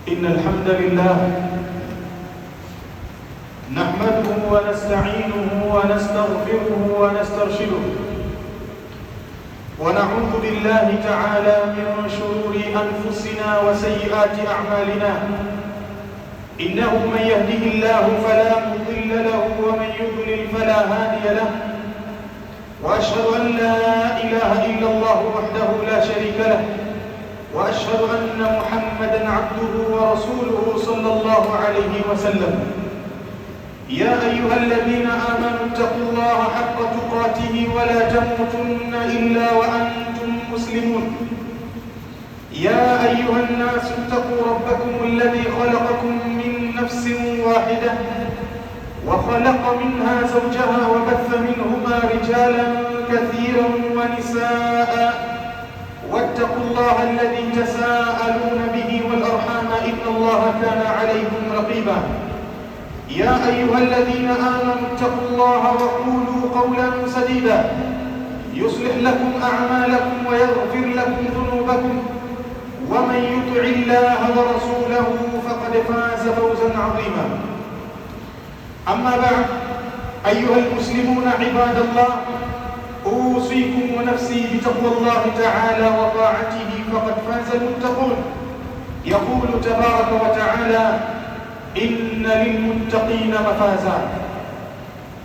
إن الحمد لله نحمده ونستعينه ونستغفره ونسترشده، ونعوذ بالله تعالى من شرور أنفسنا وسيئات أعمالنا. إنه من يهده الله فلا مضل له ومن يضلل فلا هادي له، وأشهد أن لا إله إلا الله وحده لا شريك له، وأشهد أن محمدًا عبده ورسوله صلى الله عليه وسلم. يا أيها الذين آمنوا اتقوا الله حق تقاته ولا تموتن إلا وأنتم مسلمون. يا أيها الناس اتقوا ربكم الذي خلقكم من نفس واحدة وخلق منها زوجها وبث منهما رجالا كثيرا ونساء، واتقوا الله الذي تساءلون به والأرحام إن الله كان عليكم رقيبا. يا أيها الذين آمنوا اتقوا الله وقولوا قولا سديدا يصلح لكم أعمالكم ويغفر لكم ذنوبكم، ومن يطع الله ورسوله فقد فاز فوزا عظيما. أما بعد، أيها المسلمون عباد الله، أوصيكم ونفسي بتقوى الله تعالى وطاعته، فقد فاز المتقون. يقول تبارك وتعالى: إن للمتقين مفازا.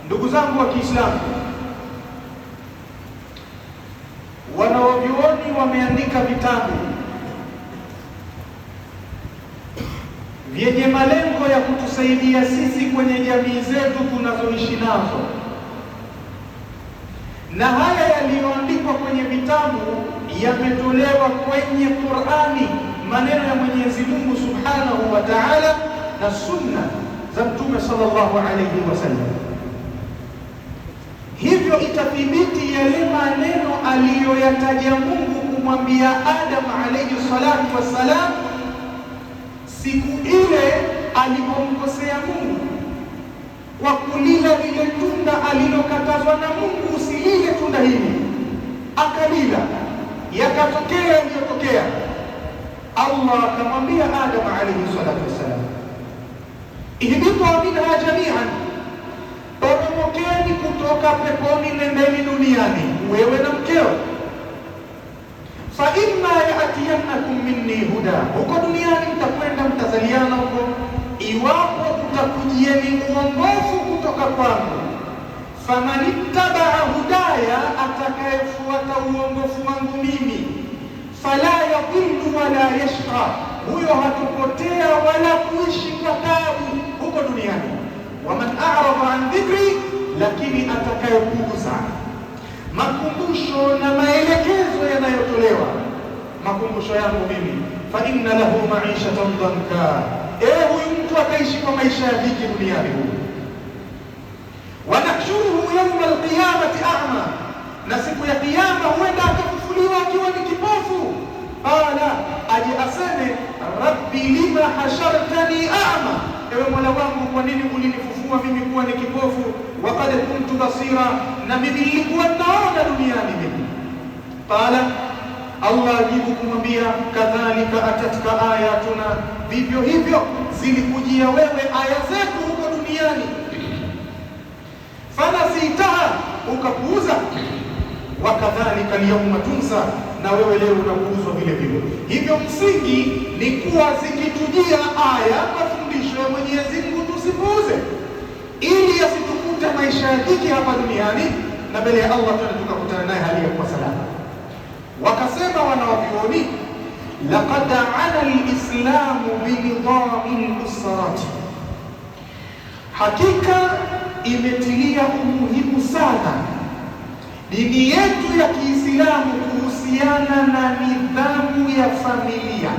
Ndugu zangu wa Kiislamu, wanavyuoni wameandika vitabu vyenye malengo ya kutusaidia sisi kwenye jamii zetu tunazoishi nazo, na haya yaliyoandikwa kwenye vitabu yametolewa kwenye Qur'ani, maneno ya Mwenyezi Mungu Subhanahu wa Ta'ala na sunna za Mtume sallallahu alayhi wasallam. Hivyo itathibiti yale maneno aliyoyataja Mungu kumwambia Adam alayhi salatu wassalam siku ile alipomkosea Mungu kwa kulila lile tunda alilokatazwa na Mungu, usilile tunda hili, akalila, yakatokea yaliyotokea. Allah akamwambia Adam alayhi salatu wassalam, ihbitu minha jami'an, poromokeni kutoka peponi, nendeni duniani wewe na mkeo. Fa imma ya'tiyannakum minni huda, huko duniani mtakwenda mtazaliana huko, iwapo utakujieni uongofu kutoka kwangu. Famanittaba'a hudaya, atakayefuata uongofu wangu mimi, fala yadhillu wala yashqa, huyo hatupotea wala kuishi kwa taabu huko duniani. Waman a'rada an dhikri, lakini atakayepuuza makumbusho na maelekezo yanayotolewa, makumbusho yangu mimi, fa inna lahu ma'ishatan dhanka, huyu mtu ataishi kwa maisha ya dhiki duniani huko. Wa nahshuruhu yawma alqiyamati a'ma, na siku ya kiyama huenda akafufuliwa akiwa ni kipofu. Qala, aje aseme rabbi lima hashartani a'ma, ewe Mola wangu, kwa nini ulinifufua mimi kuwa ni kipofu? Wa qad kuntu basira, na mimi nilikuwa naona duniani mimi. Qala, Allah ajibu kumwambia, kadhalika atatka ayatuna, vivyo hivyo zilikujia wewe aya zetu huko duniani. Fanasitaha, ukapuuza. Wa kadhalika alyawma tunsa, na wewe leo unapuuzwa vile vile. Hivyo msingi ni kuwa zikitujia aya, mafundisho ya Mwenyezi Mungu tusipuuze, ili yasitukute maisha ya dhiki hapa duniani, na mbele ya Allah tukakutana naye hali ya kuwa salama. Wakasema wanawavyuoni, laqad ana alislamu binidhami al-usrati, hakika imetilia umuhimu sana dini yetu ya Kiislamu kuhusiana na nidhamu ya familia.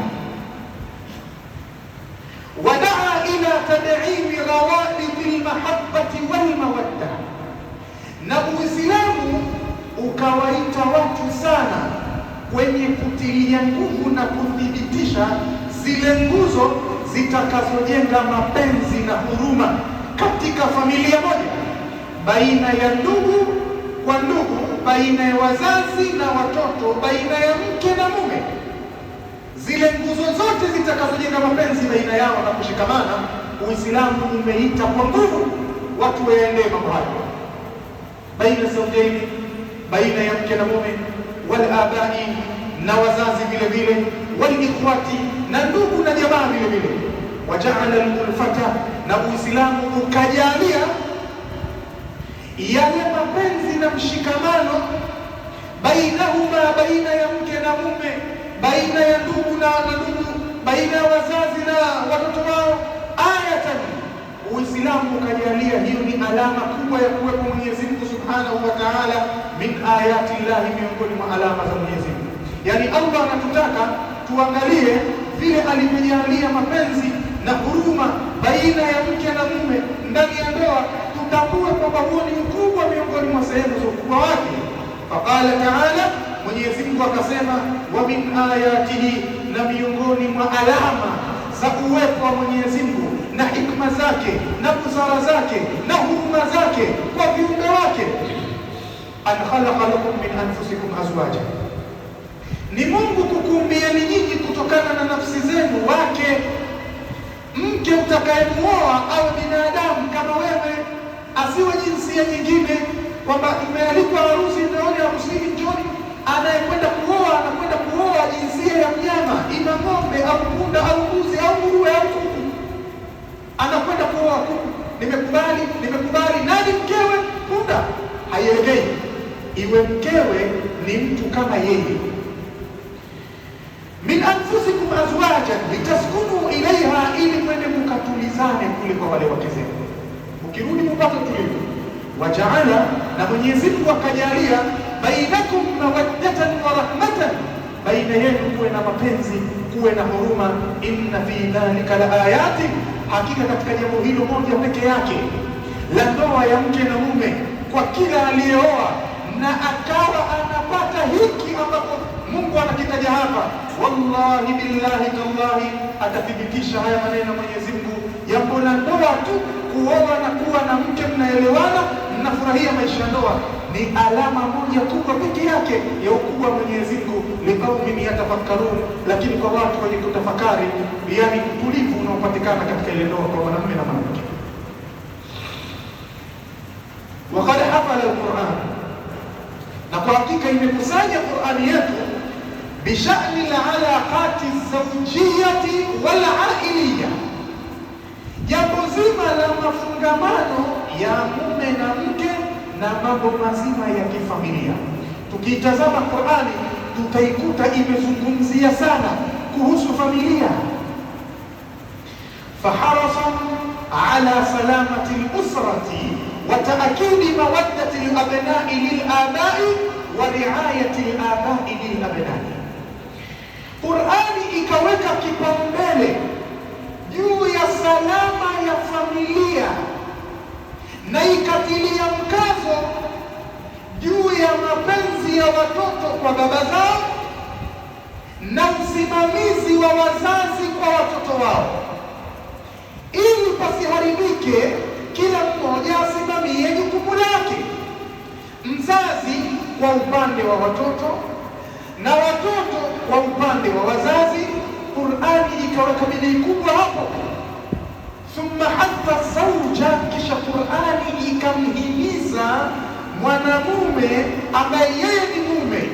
Wadaa ila tad'imi rawabiti al-mahabbati wal-mawadda, na Uislamu ukawaita watu sana kwenye kutilia nguvu na kuthibitisha zile nguzo zitakazojenga mapenzi na huruma katika familia moja, baina ya ndugu kwa ndugu, baina ya wazazi na watoto, baina ya mke na mume. zile nguzo zote zitakazojenga mapenzi baina yao na kushikamana, Uislamu umeita kwa nguvu watu waendee mambo hayo, baina zawjaini, baina ya mke na mume, wal abai, na wazazi vile vile, wal ikhwati, na ndugu na jamaa vile vile. Wajaala al-ulfata, na Uislamu ukajalia yale mapenzi na mshikamano bainahuma, baina ya mke na mume, baina ya ndugu na ndugu, baina ya wazazi na watoto wao, ayatan, Uislamu ukajalia hiyo ni alama kubwa ya kuwepo Mwenyezi Mungu Subhanahu wa Ta'ala, min ayati llahi, miongoni mwa alama za Mwenyezi Mungu. Yani Allah anatutaka tuangalie vile alivyojalia mapenzi na huruma baina ya mke na mume ndani ya ndoa, tutambue kwamba huo ni mkubwa miongoni mwa sehemu za ukubwa wake. Faqala Ta'ala, Mwenyezi Mungu akasema, wa min ayatihi, na miongoni mwa alama za uwepo wa Mwenyezi Mungu na hikma zake na busara zake na huruma zake kwa viumbe wake, an khalaqa lakum min anfusikum azwaja, ni Mungu kukuumbieni nyinyi kutokana na nafsi zenu wake. Mke utakayemuoa awe binadamu kama wewe, asiwe jinsia nyingine, kwamba imealikwa harusi, ndooni harusini, njoni. Anayekwenda kuoa anakwenda kuoa jinsia ya mnyama, ima ng'ombe au punda au mbuzi au nguruwe au kuku, anakwenda kuoa kuku. Nimekubali, nani mkewe? Punda. Haielekei. Iwe mkewe ni mtu kama yeye. Min anfusikum azwajan litaskunu ilaiha, ili mwende mukatulizane kule kwa wale wake zenu, ukirudi mupate tulivu. Wajaala, na Mwenyezi Mungu akajalia, bainakum mawaddatan wa rahmatan, baina yenu kuwe na mapenzi, kuwe na huruma. Inna fi dhalika la ayati, hakika katika jambo hilo moja peke yake la ndoa ya mke na mume, kwa kila aliyeoa na akawa anapata hiki ambapo Mungu anakitaja hapa, wallahi billahi tallahi, atathibitisha haya maneno Mwenyezi Mungu. Jambo la ndoa tu, kuoa na kuwa na mke, mnaelewana, mnafurahia maisha ya ndoa, ni alama moja kubwa peke yake ya ukubwa wa Mwenyezi Mungu, liqaumin yatafakkarun, lakini kwa watu wenye kutafakari, yani utulivu unaopatikana katika ile ndoa kwa mwanamume na mwanamke. Waqad hafala al-Qur'an, na kwa hakika imekusanya Qur'ani yetu bishani al-alaqati az-zawjiyati wal-ailiyya, jambo zima la mafungamano ya mume na mke na mambo mazima ya kifamilia. Tukitazama Qur'ani tutaikuta imezungumzia sana kuhusu familia. Faharasa ala salamati al-usrati wa ta'kidi mawaddati al-abna'i lil-aba'i wa ri'ayati al-aba'i lil-abna'i. Qur'ani ikaweka kipaumbele juu ya salama ya familia na ikatilia mkazo juu ya mapenzi ya watoto kwa baba zao na usimamizi wa wazazi kwa watoto wao, ili pasiharibike, kila mmoja asimamie jukumu lake, mzazi kwa upande wa watoto na watoto kwa upande wa wazazi. Qur'ani ikaweka bidii kubwa hapo. Thumma hatta zawja, kisha Qur'ani ikamhimiza mwanamume ambaye yeye ni mume,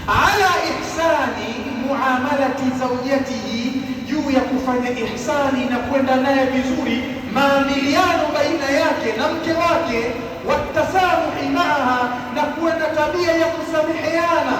ala ihsani muamalati zawjatihi, juu ya kufanya ihsani na kwenda naye vizuri maamiliano baina yake na mke wake, watasamuhi maaha, na kuwa na tabia ya kusameheana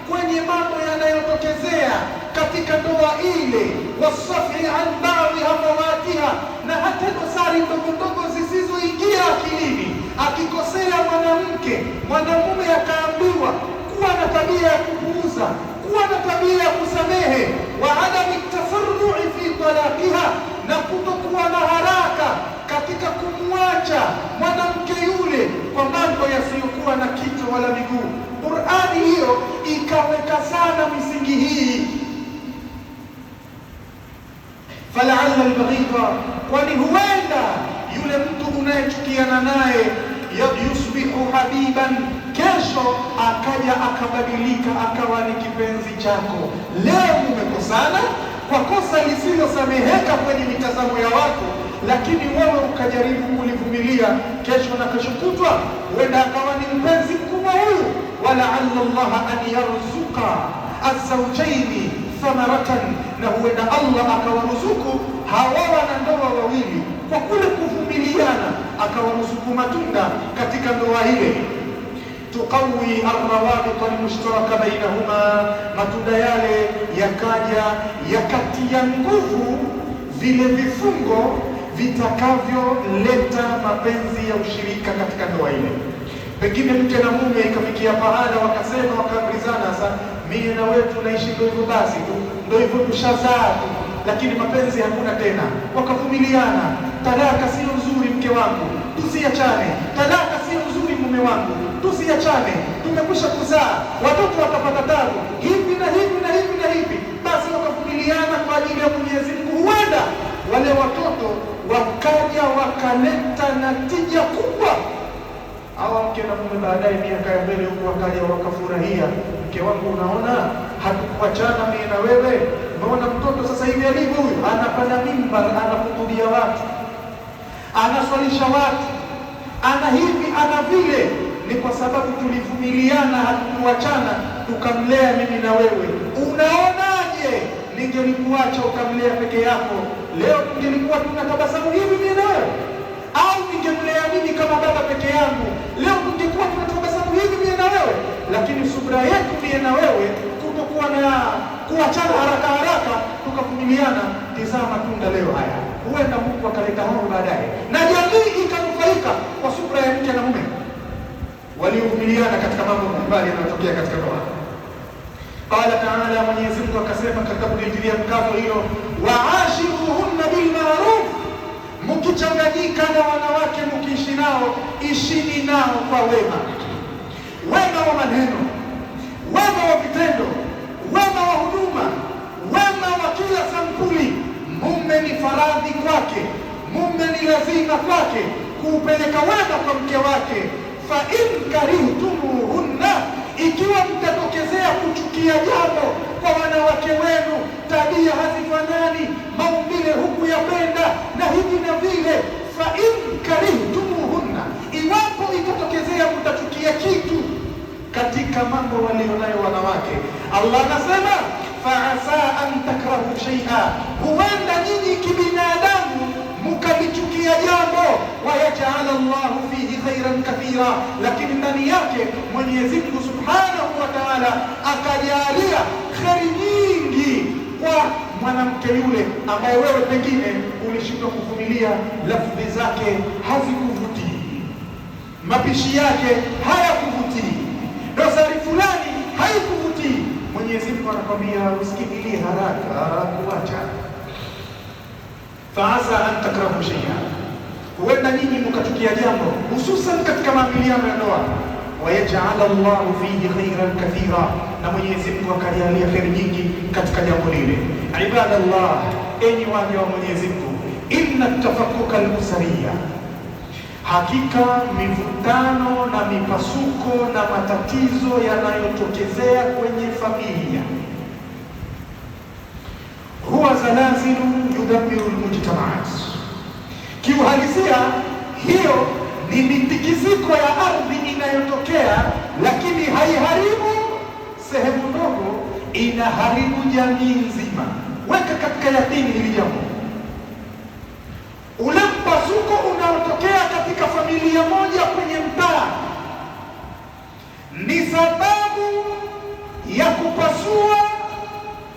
kwenye mambo yanayotokezea katika ndoa ile, wasafi an baadhi hafawatiha, na hata dosari ndogo ndogo zisizoingia akilini. Akikosea mwanamke, mwanamume akaambiwa kuwa na tabia ya kupuuza, kuwa na tabia ya kusamehe, wa adami tafarru'i fi talaqiha, na kutokuwa na haraka katika kumwacha mwanamke yule kwa mambo yasiyokuwa na kichwa wala miguu. Qur'ani hiyo ikaweka sana misingi hii. Fala'alla al-baghidha, kwani huenda yule mtu unayechukiana naye yusbihu habiban kesho akaja akabadilika akawa ni kipenzi chako. Leo mmekosana kwa kosa lisilosameheka kwenye mitazamo ya watu, lakini wewe ukajaribu kulivumilia. Kesho na kesho kutwa huenda akawa ni mpenzi mkubwa huyu. Walaalla Allah an yarzuqa azawjaini thamaratan, na huenda Allah akawaruzuku hawa wanandoa wawili kwa kule kuvumiliana, akawaruzuku matunda katika ndoa ile. Tuqawi arrawabit almushtaraka bainahuma, matunda yale yakaja yakatia nguvu vile vifungo vitakavyoleta mapenzi ya ushirika katika ndoa ile. Pengine mke na mume ikafikia pahala wakasema, wakaambizana, sasa mimi na wewe tunaishi ndio hivyo basi tu, ndio hivyo tushazaa tu, lakini mapenzi hakuna tena. Wakavumiliana, talaka sio nzuri mke wangu, tusiachane. Talaka sio nzuri mume wangu, tusiachane. Tumekwisha kuzaa, watoto watapata tabu, hivi na hivi na hivi na hivi. Basi wakavumiliana kwa ajili ya Mwenyezi Mungu. Huenda wale watoto wakaja wakaleta natija kubwa. Hawa mke na mume baadaye miaka ya mbele huko wakaja wakafurahia, mke wangu, unaona hatukuachana mimi na wewe, unaona mtoto sasa hivi alivyo, huyu anapanda mimbar, anahutubia watu, anaswalisha watu, ana hivi ana vile. Ni kwa sababu tulivumiliana, hatukuachana, tukamlea mimi na wewe. Unaonaje ningelikuacha ukamlea peke yako? Leo tungelikuwa tunatabasamu hivi mimi na wewe? Au ningemlea mimi kama baba peke yangu, leo tungekuwa tunatabasamu hivi mimi na wewe? Lakini subra yetu mimi na wewe, kutokuwa na kuachana haraka haraka, tukavumiliana. Tizama tunda leo haya, huenda Mungu akaleta hao baadaye, na jamii ikanufaika kwa subra ya mke na mume waliovumiliana katika mambo mbalimbali yanayotokea katika ndoa. Qala ta'ala, Mwenyezi Mungu akasema katika kulitilia mkazo hilo, waashiruhunna bilma'ruf, mkichanganyika na wanawake, mkiishi nao, ishini nao kwa wema. Wema wa maneno, wema wa vitendo, wema wa huduma, wema wa kila sampuli. Mume ni faradhi kwake, mume ni lazima kwake kuupeleka wema kwa mke wake. Fa in karihtumuhunna, ikiwa mtatokezea kuchukia jambo kwa wanawake wenu, tabia hazifanani, maumbile hukuyapenda na hivi na vile. Fa in karihtumuhunna, iwapo itatokezea mtachukia kitu katika mambo walionayo wanawake, Allah anasema fa asa an takrahu shay'a, huenda nyinyi kibinadamu mkalichukia jambo, wa yaj'al Allah fihi khairan kathira, lakini ndani yake Mwenyezi Mungu Subhanahu wa Ta'ala akajalia khairi nyingi kwa mwanamke yule ambaye wewe pengine ulishindwa kuvumilia. Lafzi zake hazikuvutii, mapishi yake hayakuvutii, dosari fulani haikuvutii. Mwenyezi Mungu anakwambia usikimbilie haraka kuacha. Faasa an takrahu shay'a, huenda nyinyi mkachukia jambo, hususan katika maamiliano ya ndoa. Wayaj'al Allah fihi khairan kathira, na Mwenyezi Mungu akajalia khairi nyingi katika jambo lile. Ibadallah, enyi waja wa Mwenyezi Mungu, inna tafakkuka al-usariya, hakika mivutano na mipasuko na matatizo yanayotokezea kwenye familia, huwa zalazilu yudammiru al-mujtamaat. Kiuhalisia hiyo ni mitikisiko ya ardhi inayotokea, lakini haiharibu sehemu ndogo, inaharibu jamii nzima. Weka katika yakini hili jambo. Ule mpasuko unaotokea katika familia moja kwenye mtaa ni sababu ya kupasua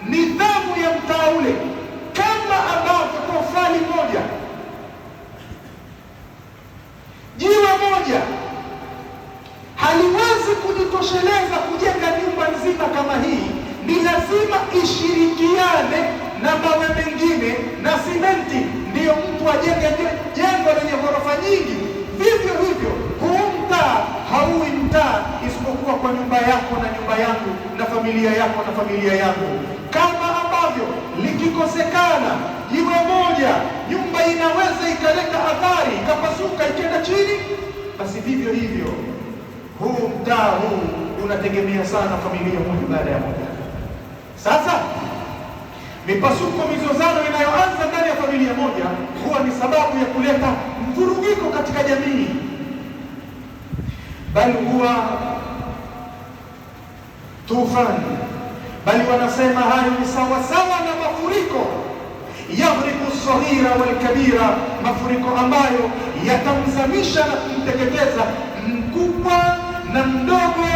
nidhamu ya mtaa ule, kama ambavyo tofali moja, jiwe moja haliwezi kujitosheleza kujenga nyumba nzima kama hii. Ni lazima ishirikiane na mawe mengine na simenti, ndiyo mtu ajenge jengo lenye ghorofa nyingi. Vivyo hivyo huu mtaa hauwi mtaa isipokuwa kwa nyumba yako na nyumba yangu na familia yako na familia yangu. Kama ambavyo likikosekana jiwe moja, nyumba inaweza ikaleta athari, ikapasuka ikenda chini, basi vivyo hivyo huu mtaa huu unategemea sana familia moja baada ya moja. Sasa mipasuko, mizozano inayoanza ndani ya familia moja huwa ni sababu ya kuleta mvurugiko katika jamii, bali huwa tufani, bali wanasema hayo ni sawasawa na mafuriko, yaghriqu as-saghira wal-kabira, mafuriko ambayo yatamzamisha na kumteketeza mkubwa na mdogo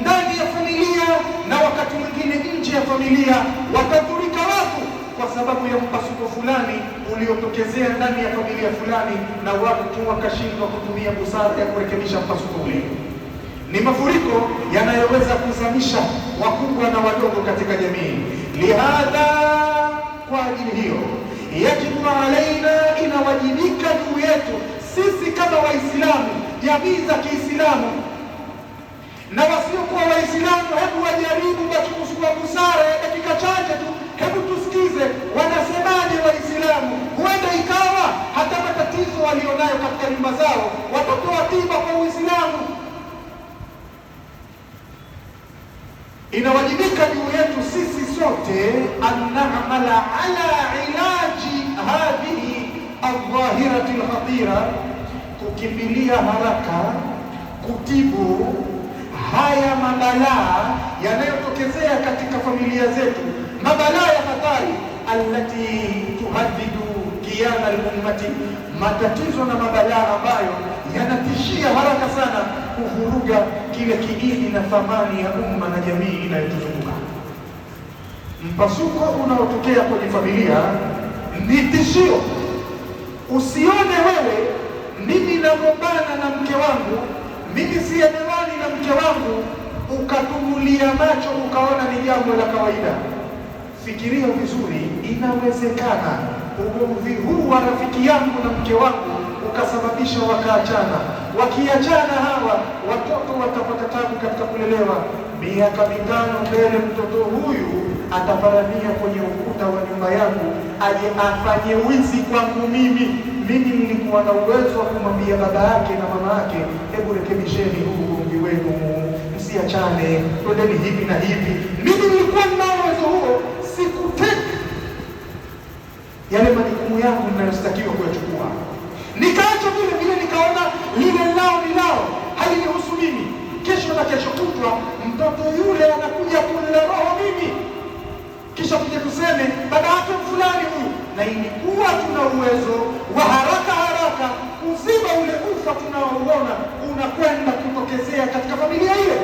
ndani ya familia, na wakati mwingine nje ya familia watadhurika watu kwa sababu ya mpasuko fulani uliotokezea ndani ya familia fulani, na watu wakashindwa kutumia busara ya kurekebisha mpasuko ule. Ni mafuriko yanayoweza kuzamisha wakubwa na wadogo katika jamii. Lihadha, kwa ajili hiyo, yajibu alaina, inawajibika juu yetu sisi kama Waislamu, jamii za Kiislamu na wasiokuwa Waislamu, hebu wajaribu kwa busara ya dakika chache tu, hebu tusikize wanasemaje Waislamu. Huenda ikawa hata matatizo walionayo katika nyumba zao watatoa tiba kwa Uislamu. Inawajibika juu yetu sisi sote an na'mala ala ilaji hadhihi aldhahirati alkhatira, kukimbilia haraka kutibu haya mabalaa yanayotokezea katika familia zetu, mabalaa ya hatari, allati tuhaddidu qiyam al-ummati, matatizo na mabalaa ambayo yanatishia haraka sana kuvuruga kile kiini na thamani ya umma na jamii inayotuzunguka. Mpasuko unaotokea kwenye familia ni tishio. Usione wewe mimi nagombana na mke wangu, mimi sielewani na mke wangu, ukatumulia macho ukaona ni jambo la kawaida. Fikiria vizuri, inawezekana ugomvi huu wa rafiki yangu na mke wangu ukasababisha wakaachana. Wakiachana hawa watoto watapata tabu katika kulelewa. Miaka 5 mbele mtoto huyu ataparamia kwenye ukuta wa nyumba yangu aje afanye wizi kwangu mimi. Mimi nilikuwa na uwezo wa kumwambia baba yake na mama yake, hebu rekebisheni huu ugomvi wenu, msiachane, twendeni hivi na hivi. Mimi nilikuwa na uwezo huo, sikuteka yale majukumu yangu ninayostakiwa kuyachukua, nikaacha vile vile, nikaona lile lao ni lao, halinihusu mimi. Kesho na kesho kutwa mtoto yule anakuja kunila roho mimi, kisha tuje tuseme baba yake fulani huyu, na ilikuwa tuna uwezo wa haraka kuziba ule ufa tunaouona unakwenda kutokezea katika familia ile.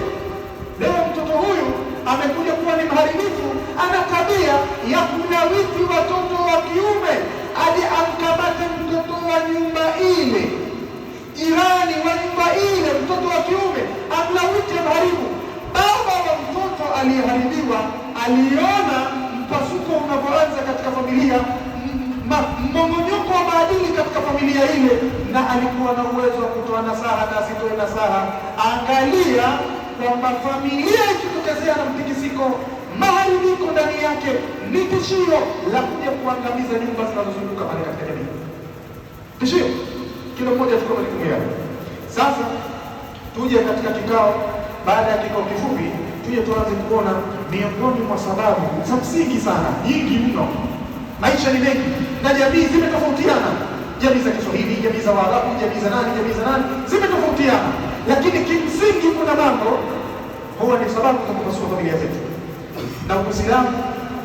Leo mtoto huyu amekuja kuwa ni mharibifu, ana tabia ya kulawiti watoto wa kiume, hadi amkamate mtoto wa nyumba ile, jirani wa nyumba ile, mtoto wa kiume amlawiti, mharibu. Baba wa mtoto aliyeharibiwa aliona mpasuko unapoanza katika familia, mmongonyoko wa maadili katika familia ile, na alikuwa na uwezo wa kutoa nasaha na asitoe nasaha. Angalia kwamba familia ikitokezea na mtikisiko, maharibiko ndani yake, ni tishio la kuja kuangamiza nyumba zinazozunguka pale katika jamii. Tishio kila mmoja achukua majukumu yake. Sasa tuje katika kikao, baada ya kikao kifupi tuje tuanze kuona miongoni mwa sababu za msingi sana, nyingi mno. Maisha ni mengi na jamii zimetofautiana, jamii za Kiswahili, jamii za Waarabu, jamii za nani zimetofautiana, lakini kimsingi kuna mambo huwa ni sababu za kupasua familia zetu, na Uislamu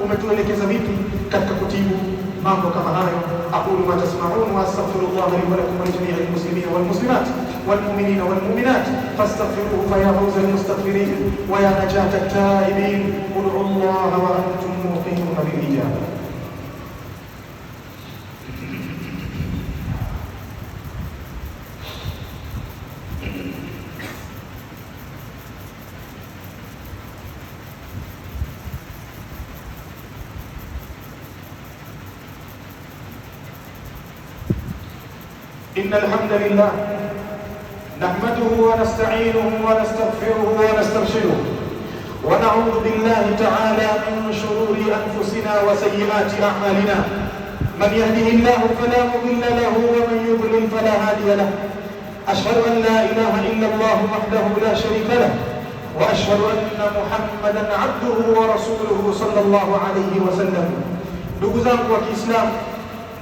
umetuelekeza vipi katika kutibu mambo kama hayo. Aqulu ma tasma'un wa astaghfirullah li wa lakum wa li jami'il muslimina wal muslimat wal mu'minina wal mu'minat fastaghfiruhu fa ya fawza al mustaghfirin wa ya najata at taibin. Ud'u Allah wa antum muqinun bil ijabah. إن الحمد لله نحمده ونستعينه ونستغفره ونسترشده ونعوذ بالله تعالى من شرور أنفسنا وسيئات أعمالنا. من يهده الله فلا مضل له ومن يضلل فلا هادي له. أشهد أن لا إله إلا الله وحده لا شريك له وأشهد أن محمدا عبده ورسوله صلى الله عليه وسلم. Ndugu zangu wa Kiislamu,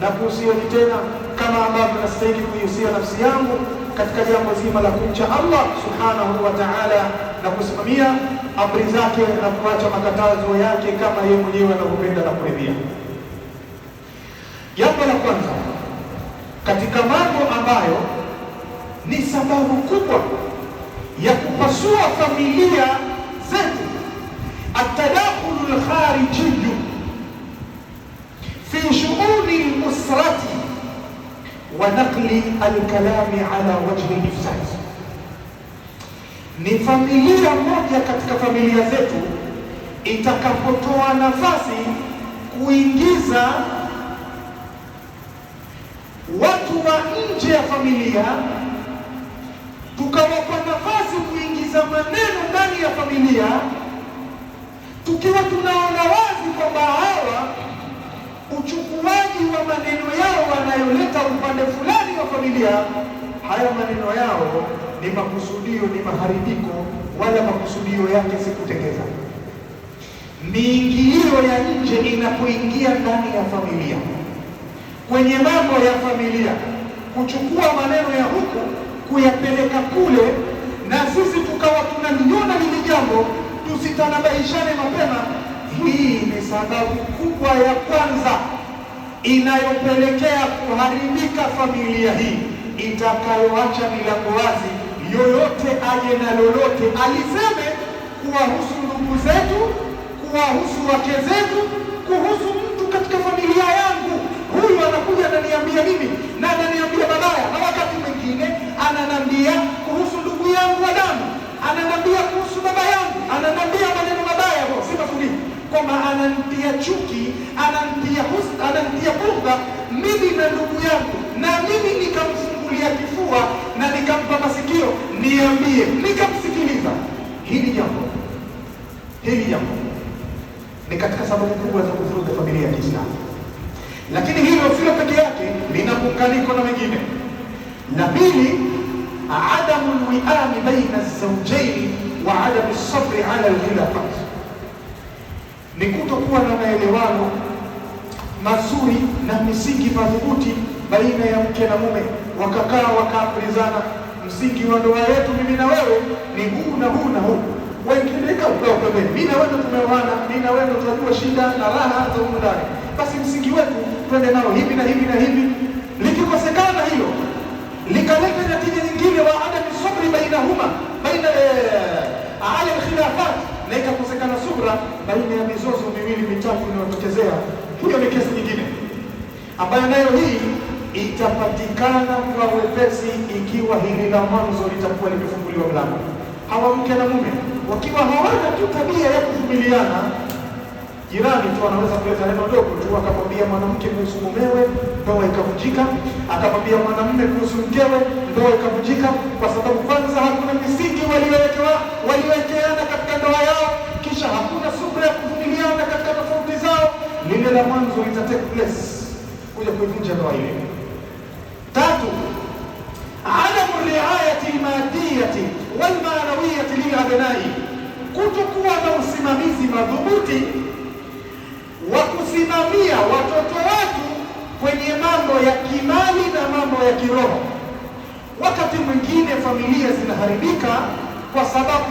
na kuhusia tena kama ambavyo nastahili kuhusia nafsi yangu katika jambo zima la kumcha Allah subhanahu wa ta'ala na kusimamia amri zake na kuacha makatazo yake kama yeye mwenyewe anavyopenda na kuridhia. Jambo la kwanza katika mambo ambayo ni sababu kubwa ya kupasua familia zetu, atadakhul al-khariji fi shu'uni al-usrati wa naqli al-kalami ala wajhi al-ifsad. Ni familia moja katika familia zetu itakapotoa nafasi kuingiza watu wa nje ya familia, tukawapa nafasi kuingiza maneno ndani ya familia, tukiwa tunaona wazi kwamba hawa uchukuaji wa maneno yao wanayoleta upande fulani wa familia, haya maneno yao ni makusudio, ni maharibiko, wala makusudio yake si kutengeza. Miingilio ya nje inapoingia ndani ya familia, kwenye mambo ya familia, kuchukua maneno ya huku kuyapeleka kule, na sisi tukawa tunaliona hili jambo, tusitanabaishane mapema. Hii ni sababu kubwa ya kwanza inayopelekea kuharibika familia hii, itakayoacha milango wazi yoyote aje na lolote aliseme kuwahusu ndugu zetu, kuwahusu wake zetu, kuhusu mtu katika familia yangu. Huyu anakuja ananiambia mimi na ananiambia mabaya, na wakati mwingine ananiambia kuhusu ndugu yangu wa damu, ananiambia kuhusu baba yangu, ananiambia maneno mabaya kwa si mazuri, kwamba ananitia chuki, ananitia bughudha mimi na ndugu yangu, na mimi nikamfungulia kifua na nikampa masikio niambie, nikamsikiliza. Hili jambo ni katika sababu kubwa za kuvuruga familia ya Kiislamu. Lakini hilo sio peke yake, lina muunganiko na mengine. La pili, adamu alwi'ami baina az-zawjayn wa adamu as-sabr ala al-khilafat, ni kutokuwa na maelewano mazuri na misingi madhubuti baina ya mke na mume, wakakaa wakaapulizana, msingi wa ndoa yetu mimi na wewe ni huu na huu na huu. Wengine kwa pembeni, mimi na wewe tumeoana, mimi na wewe tunajua shida na raha za huko ndani, basi msingi wetu twende nao hivi na hivi na hivi. Likikosekana hilo, likaleta natija nyingine, wa adam sabri bainahuma baina ala al-khilafat, na ikakosekana subra baina ya mizozo miwili mitatu inayotokezea. Hiyo ni kesi nyingine ambayo nayo hii itapatikana kwa wepesi ikiwa hili la mwanzo litakuwa limefunguliwa mlango. Hawa mke na mume wakiwa hawana tu tabia ya kuvumiliana, jirani tu anaweza kuleta neno dogo tu akamwambia mwanamke kuhusu mumewe, ndoa ikavunjika, akamwambia mwanamume kuhusu mkewe, ndoa ikavunjika, kwa sababu kwanza hakuna misingi waliowekeana katika ndoa yao, kisha hakuna subra ya kuvumiliana katika tofauti zao. Lile la mwanzo lita take place kuja kuivunja ndoa ile. Tatu, adamu riayati almadiyati walmanawiyati lilabnai, kutokuwa na usimamizi madhubuti wa kusimamia watoto wetu kwenye mambo ya kimali na mambo ya kiroho. Wakati mwingine familia zinaharibika kwa sababu